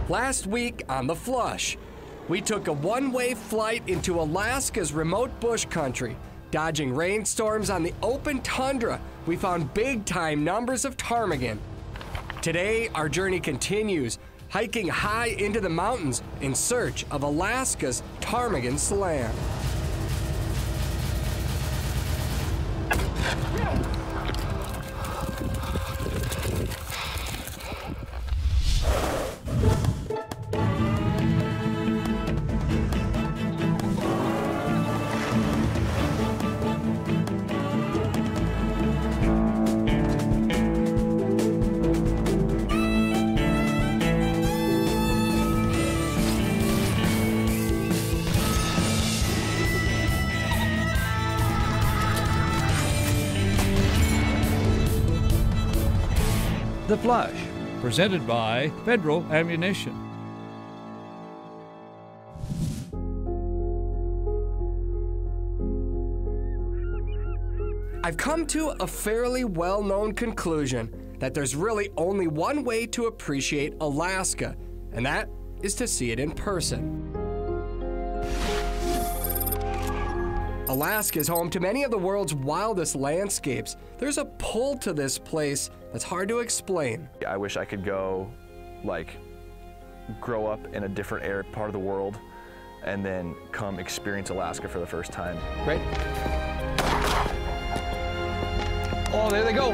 Last week on The Flush, we took a one-way flight into Alaska's remote bush country. Dodging rainstorms on the open tundra, we found big-time numbers of ptarmigan. Today, our journey continues, hiking high into the mountains in search of Alaska's ptarmigan slam. The Flush, presented by Federal Ammunition. I've come to a fairly well-known conclusion that there's really only one way to appreciate Alaska, and that is to see it in person. Alaska is home to many of the world's wildest landscapes. There's a pull to this place that's hard to explain. I wish I could go, grow up in a different part of the world and then come experience Alaska for the first time. Right. Oh, there they go.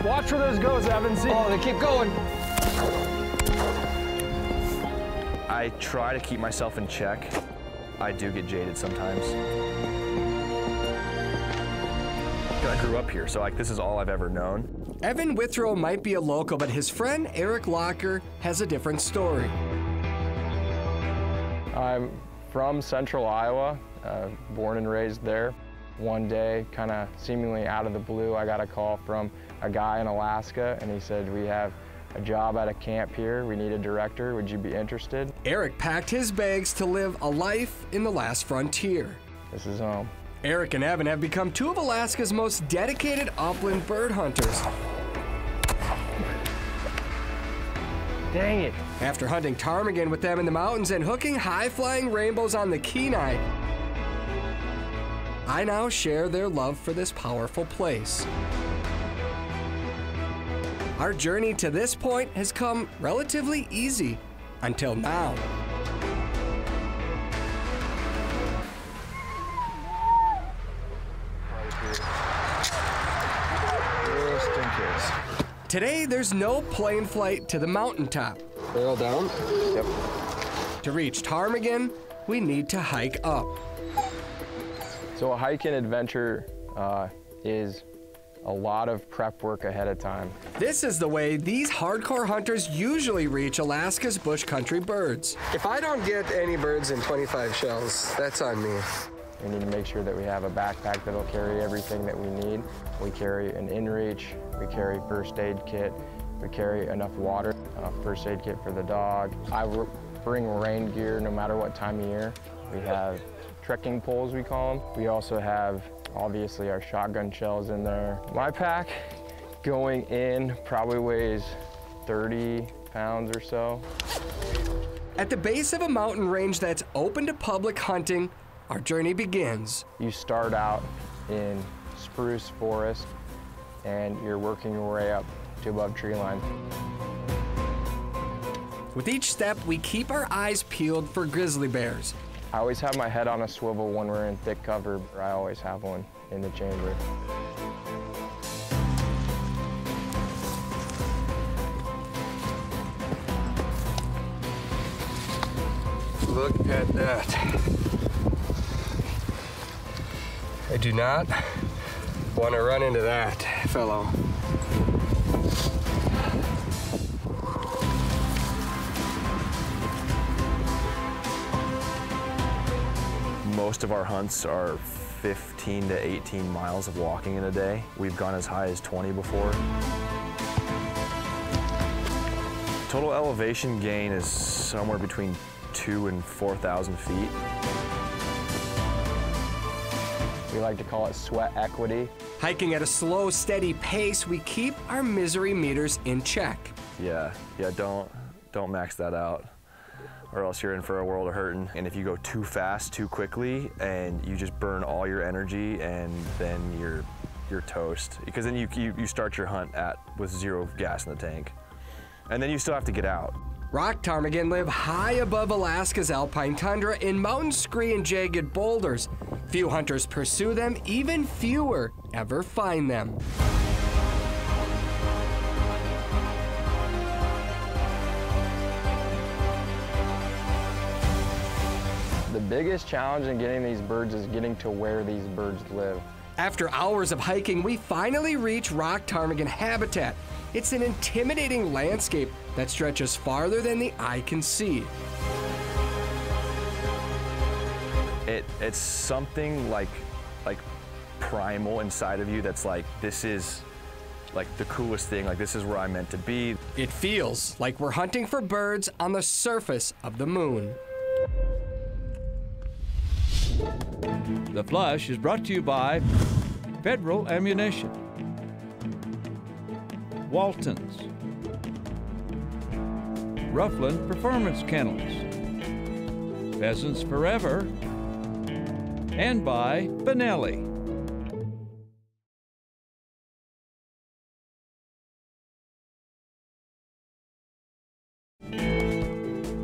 Watch where those goes, Evan. See? Oh, they keep going. I try to keep myself in check. I do get jaded sometimes. I grew up here, so this is all I've ever known. Evan Withrow might be a local, but his friend Eric Locker has a different story. I'm from Central Iowa, born and raised there. One day, kind of seemingly out of the blue, I got a call from a guy in Alaska, and he said, "We have a job at a camp here. We need a director. Would you be interested?" Eric packed his bags to live a life in the last frontier. This is home. Eric and Evan have become two of Alaska's most dedicated upland bird hunters. Dang it. After hunting ptarmigan with them in the mountains and hooking high-flying rainbows on the Kenai, I now share their love for this powerful place. Our journey to this point has come relatively easy until now. Today, there's no plane flight to the mountaintop. Barrel down? Yep. To reach ptarmigan, we need to hike up. So a hike and adventure is a lot of prep work ahead of time. This is the way these hardcore hunters usually reach Alaska's bush country birds. If I don't get any birds in 25 shells, that's on me. We need to make sure that we have a backpack that'll carry everything that we need. We carry an inReach, we carry first aid kit, we carry enough water, first aid kit for the dog. I bring rain gear no matter what time of year. We have trekking poles, we call them. We also have, obviously, our shotgun shells in there. My pack going in probably weighs 30 pounds or so. At the base of a mountain range that's open to public hunting, our journey begins. You start out in spruce forest and you're working your way up to above tree line. With each step, we keep our eyes peeled for grizzly bears. I always have my head on a swivel when we're in thick cover. I always have one in the chamber. Look at that. I do not want to run into that fellow. Most of our hunts are 15 to 18 miles of walking in a day. We've gone as high as 20 before. Total elevation gain is somewhere between 2,000 and 4,000 feet. We like to call it sweat equity. Hiking at a slow, steady pace, we keep our misery meters in check. Yeah, don't max that out. or else you're in for a world of hurting. And if you go too fast, too quickly, and you just burn all your energy, and then you're toast. Because then you start your hunt with 0 gas in the tank. And then you still have to get out. Rock ptarmigan live high above Alaska's alpine tundra in mountain scree and jagged boulders. Few hunters pursue them, even fewer ever find them. The biggest challenge in getting these birds is getting to where these birds live. After hours of hiking, we finally reach rock ptarmigan habitat. It's an intimidating landscape that stretches farther than the eye can see. It's something like primal inside of you that's like, this is like the coolest thing, like this is where I'm meant to be. It feels like we're hunting for birds on the surface of the moon. The Flush is brought to you by Federal Ammunition, Waltons, Rufflin Performance Kennels, Pheasants Forever, and by Benelli.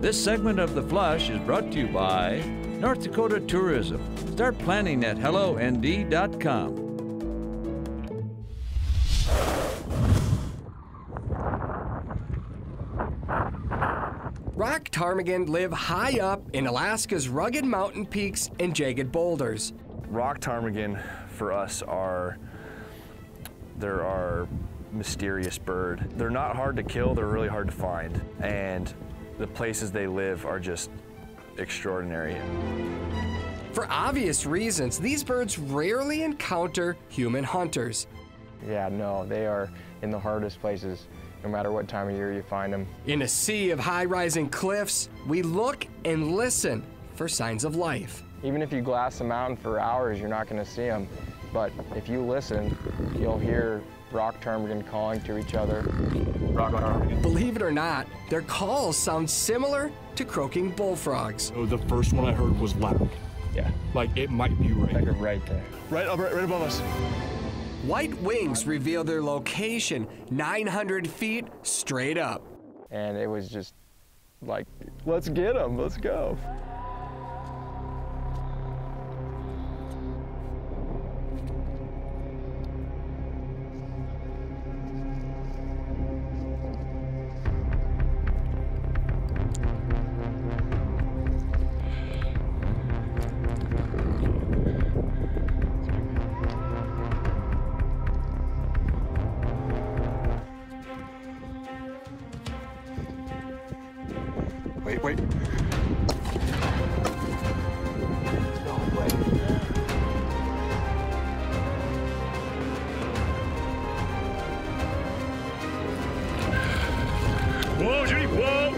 This segment of The Flush is brought to you by North Dakota Tourism. Start planning at HelloND.com. Rock ptarmigan live high up in Alaska's rugged mountain peaks and jagged boulders. Rock ptarmigan for us they're our mysterious bird. They're not hard to kill, they're really hard to find. And the places they live are just extraordinary. For obvious reasons, these birds rarely encounter human hunters. Yeah, no, they are in the hardest places. No matter what time of year you find them. In a sea of high-rising cliffs, we look and listen for signs of life. Even if you glass the mountain for hours, you're not going to see them. But if you listen, you'll hear rock ptarmigan calling to each other. Rock ptarmigan. Believe it or not, their calls sound similar to croaking bullfrogs. So the first one I heard was loud. Yeah. Like it might be right. Like right there. Right above us. White wings reveal their location 900 feet straight up. And it was just like, let's get them, let's go. Wait. Whoa, Judy, whoa!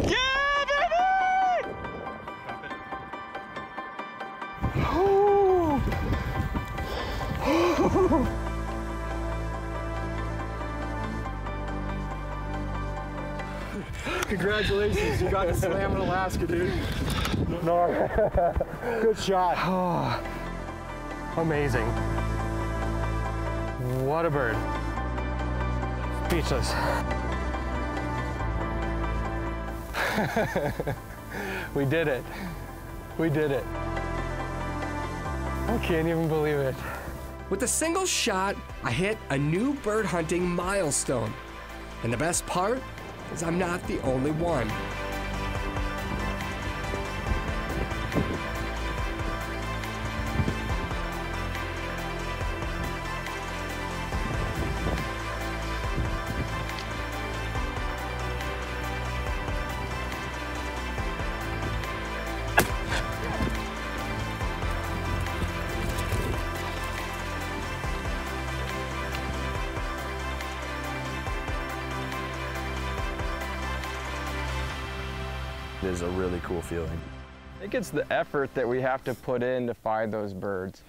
Yeah, baby! Congratulations, you got to slam in Alaska, dude. No. Good shot. Oh, amazing. What a bird. Speechless. We did it. We did it. I can't even believe it. With a single shot, I hit a new bird hunting milestone. And the best part is I'm not the only one. It is a really cool feeling. I think it's the effort that we have to put in to find those birds.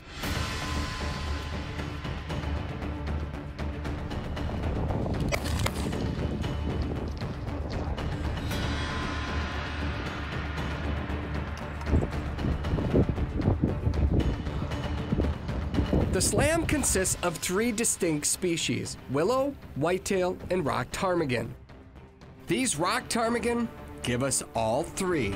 The slam consists of 3 distinct species: willow, whitetail, and rock ptarmigan. These rock ptarmigan give us all 3.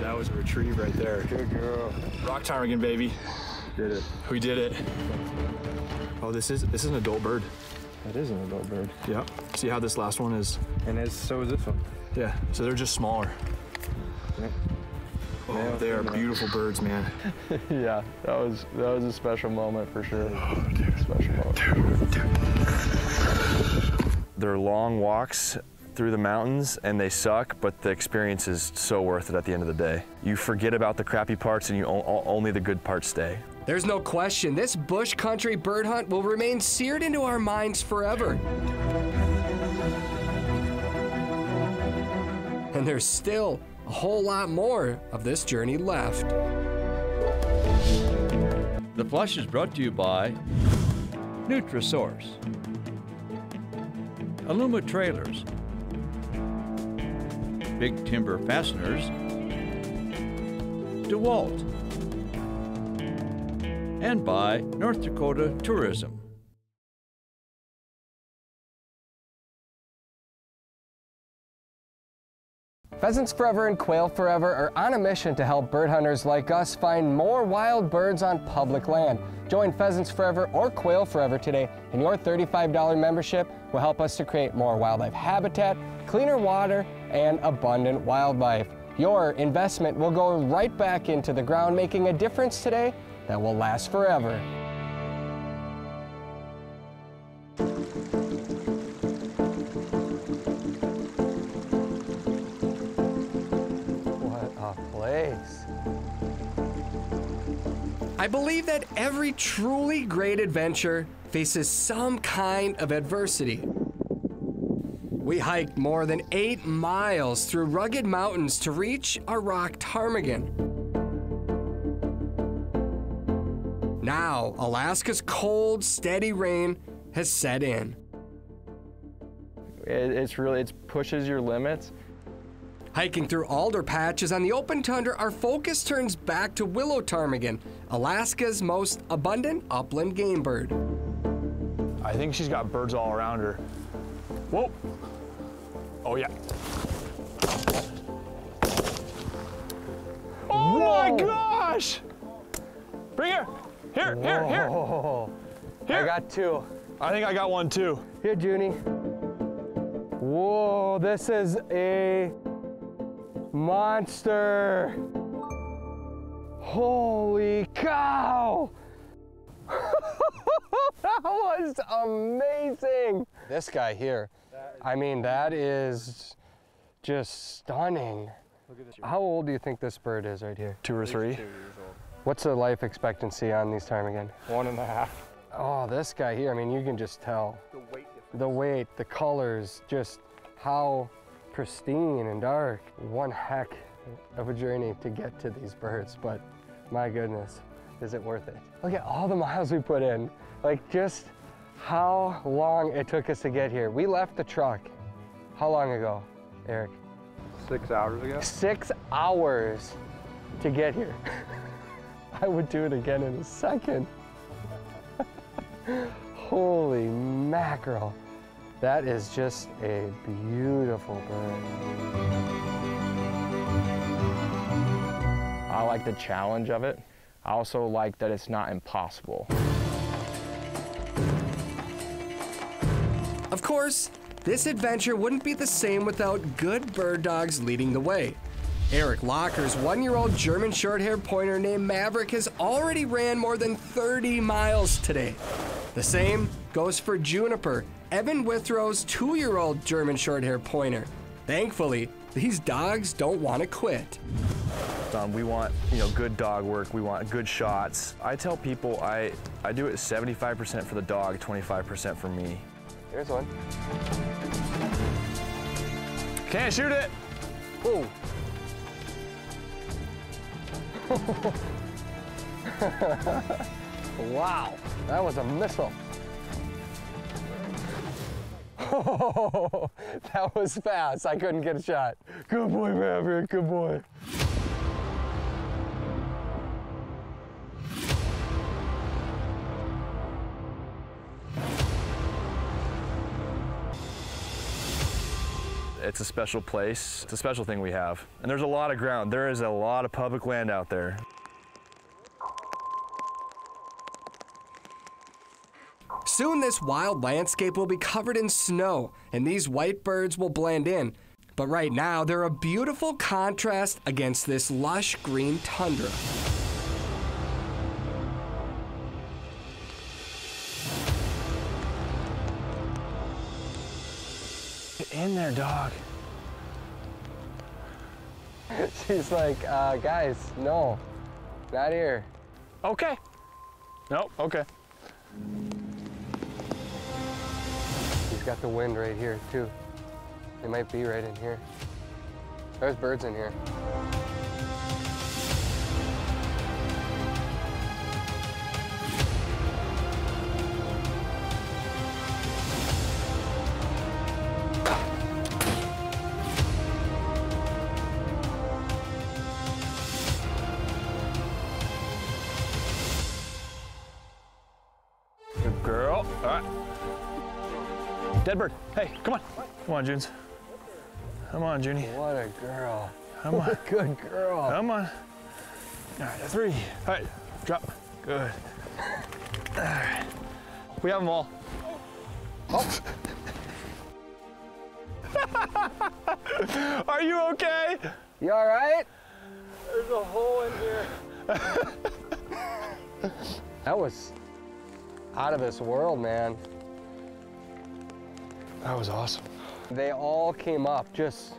That was a retrieve right there. Good girl. Rock ptarmigan, baby. Did it. We did it. Oh, this is an adult bird. That is an adult bird. Yeah. See how this last one is? And so is this one. Yeah. So they're just smaller. Yep. Oh, they are beautiful birds, man. Yeah, that was a special moment for sure. Special moment. They're long walks through the mountains and they suck, but the experience is so worth it at the end of the day. You forget about the crappy parts and only the good parts stay. There's no question, this bush country bird hunt will remain seared into our minds forever. And there's still a whole lot more of this journey left. The Flush is brought to you by Nutrisource, Aluma Trailers, Big Timber Fasteners, DeWalt, and by North Dakota Tourism. Pheasants Forever and Quail Forever are on a mission to help bird hunters like us find more wild birds on public land. Join Pheasants Forever or Quail Forever today, and your $35 membership will help us to create more wildlife habitat, cleaner water, and abundant wildlife. Your investment will go right back into the ground, making a difference today that will last forever. I believe that every truly great adventure faces some kind of adversity. We hiked more than 8 miles through rugged mountains to reach our rock ptarmigan. Now, Alaska's cold, steady rain has set in. It pushes your limits. Hiking through alder patches on the open tundra, our focus turns back to willow ptarmigan, Alaska's most abundant upland game bird. I think she's got birds all around her. Whoa. Oh, yeah. Oh, my gosh. Bring her. Here. I got 2. I think I got one, too. Here, Junie. Whoa, this is a monster. Holy cow. That was amazing. This guy here, I mean, that is just stunning. How old do you think this bird is right here? 2 or 3. What's the life expectancy on these ptarmigan? 1.5. Oh, this guy here, I mean, you can just tell. The weight, the colors, just how pristine and dark. One heck of a journey to get to these birds, but my goodness, is it worth it? Look at all the miles we put in. Like, just how long it took us to get here. We left the truck. How long ago, Eric? 6 hours ago. 6 hours to get here. I would do it again in a second. Holy mackerel. That is just a beautiful bird. I like the challenge of it. I also like that it's not impossible. Of course, this adventure wouldn't be the same without good bird dogs leading the way. Eric Locker's 1-year-old German short-haired pointer named Maverick has already ran more than 30 miles today. The same goes for Juniper, Evan Withrow's 2-year-old German short-haired pointer. Thankfully, these dogs don't want to quit. We want, good dog work. We want good shots. I tell people I do it 75% for the dog, 25% for me. Here's one. Can't shoot it. Oh. Wow, that was a missile. Oh, that was fast. I couldn't get a shot. Good boy, Maverick, good boy. It's a special place. It's a special thing we have. And there's a lot of ground. There is a lot of public land out there. Soon this wild landscape will be covered in snow, and these white birds will blend in. But right now, they're a beautiful contrast against this lush green tundra. Get in there, dog. She's like, guys, no, not here. Okay. Nope, okay. He's got the wind right here, too. They might be right in here. There's birds in here. Good girl. All right. Dead bird. Hey, come on. Come on, Junes. Come on, Junie. What a girl. Come on. Good girl. Come on. All right, 3. All right, drop. Good. All right. We have them all. Oh. Are you okay? You all right? There's a hole in here. That was out of this world, man. That was awesome. They all came up just.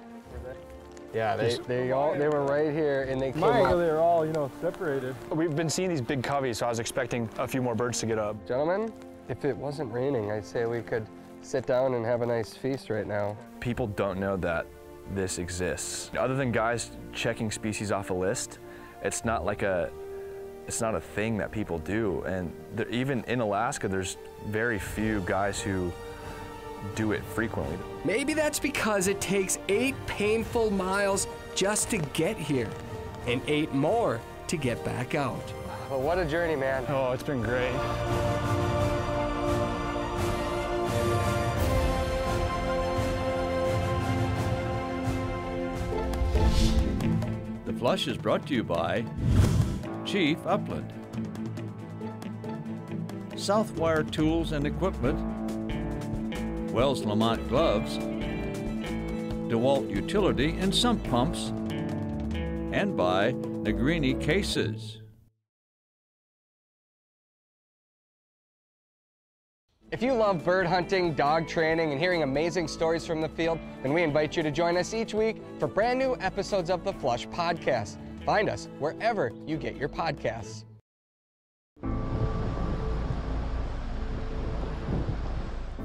Yeah, they were right here and they came up. They're all, you know, separated. We've been seeing these big coveys, so I was expecting a few more birds to get up. Gentlemen, if it wasn't raining, I'd say we could sit down and have a nice feast right now. People don't know that this exists. Other than guys checking species off a list, it's not a thing that people do. And even in Alaska, there's very few guys who do it frequently. Maybe that's because it takes 8 painful miles just to get here, and 8 more to get back out. Well, what a journey, man. Oh, it's been great. The Flush is brought to you by Chief Upland, Southwire Tools and Equipment, Wells Lamont Gloves, DeWalt Utility and Sump Pumps, and by Negrini Cases. If you love bird hunting, dog training, and hearing amazing stories from the field, then we invite you to join us each week for brand new episodes of the Flush Podcast. Find us wherever you get your podcasts.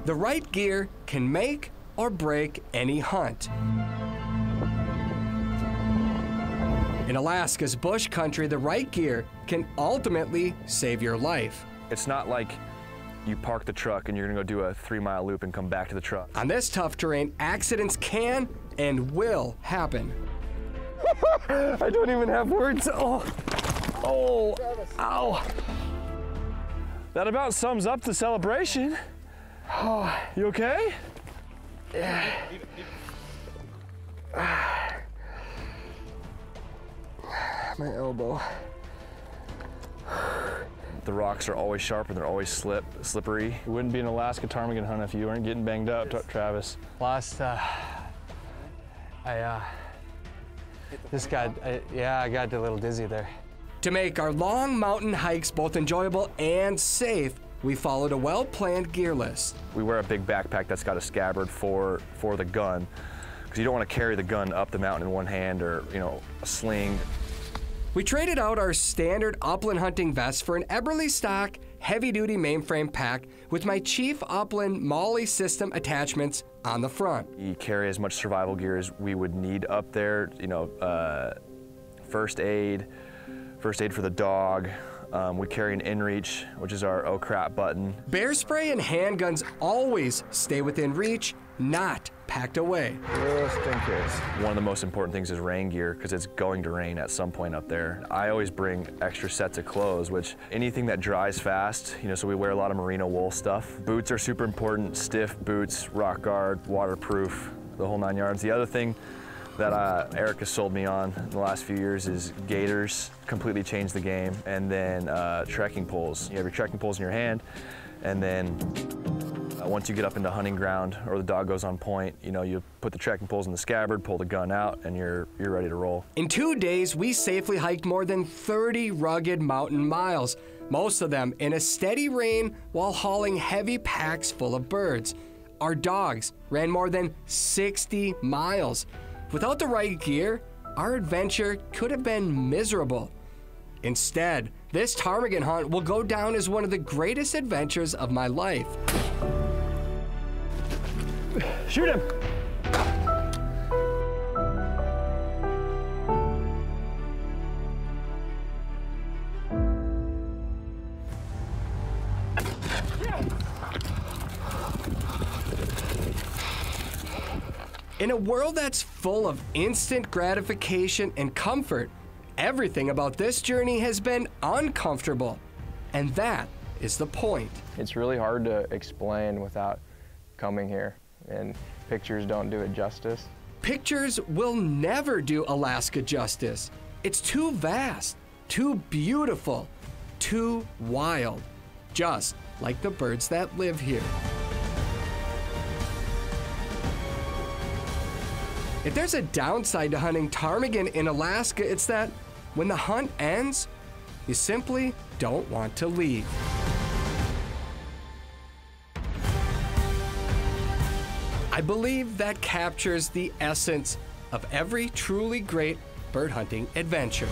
The right gear can make or break any hunt. In Alaska's bush country, the right gear can ultimately save your life. It's not like you park the truck and you're gonna go do a 3-mile loop and come back to the truck. On this tough terrain, accidents can and will happen. I don't even have words. Oh, ow. That about sums up the celebration. Oh, you okay? Yeah. My elbow. The rocks are always sharp and they're always slippery. It wouldn't be an Alaska ptarmigan hunt if you weren't getting banged up, Travis. Lost, I got a little dizzy there. To make our long mountain hikes both enjoyable and safe, we followed a well-planned gear list. We wear a big backpack that's got a scabbard for the gun, because you don't want to carry the gun up the mountain in one hand or, you know, a sling. We traded out our standard upland hunting vest for an Eberly stock heavy-duty mainframe pack with my Chief Upland Molly system attachments on the front. You carry as much survival gear as we would need up there, you know, first aid for the dog. We carry an inReach, which is our oh crap button. Bear spray and handguns always stay within reach, not packed away. Just in case. One of the most important things is rain gear, because it's going to rain at some point up there. I always bring extra sets of clothes, which anything that dries fast, you know, so we wear a lot of merino wool stuff. Boots are super important, stiff boots, rock guard, waterproof. the whole 9 yards. The other thing that Eric has sold me on in the last few years is gaiters. Completely changed the game. And then trekking poles. You have your trekking poles in your hand, and then once you get up into hunting ground or the dog goes on point, you know, you put the trekking poles in the scabbard, pull the gun out, and you're ready to roll. In 2 days, we safely hiked more than 30 rugged mountain miles, most of them in a steady rain while hauling heavy packs full of birds. Our dogs ran more than 60 miles. Without the right gear, our adventure could have been miserable. Instead, this ptarmigan hunt will go down as one of the greatest adventures of my life. Shoot him! In a world that's full of instant gratification and comfort, everything about this journey has been uncomfortable. And that is the point. It's really hard to explain without coming here, and pictures don't do it justice. Pictures will never do Alaska justice. It's too vast, too beautiful, too wild, just like the birds that live here. If there's a downside to hunting ptarmigan in Alaska, it's that when the hunt ends, you simply don't want to leave. I believe that captures the essence of every truly great bird hunting adventure.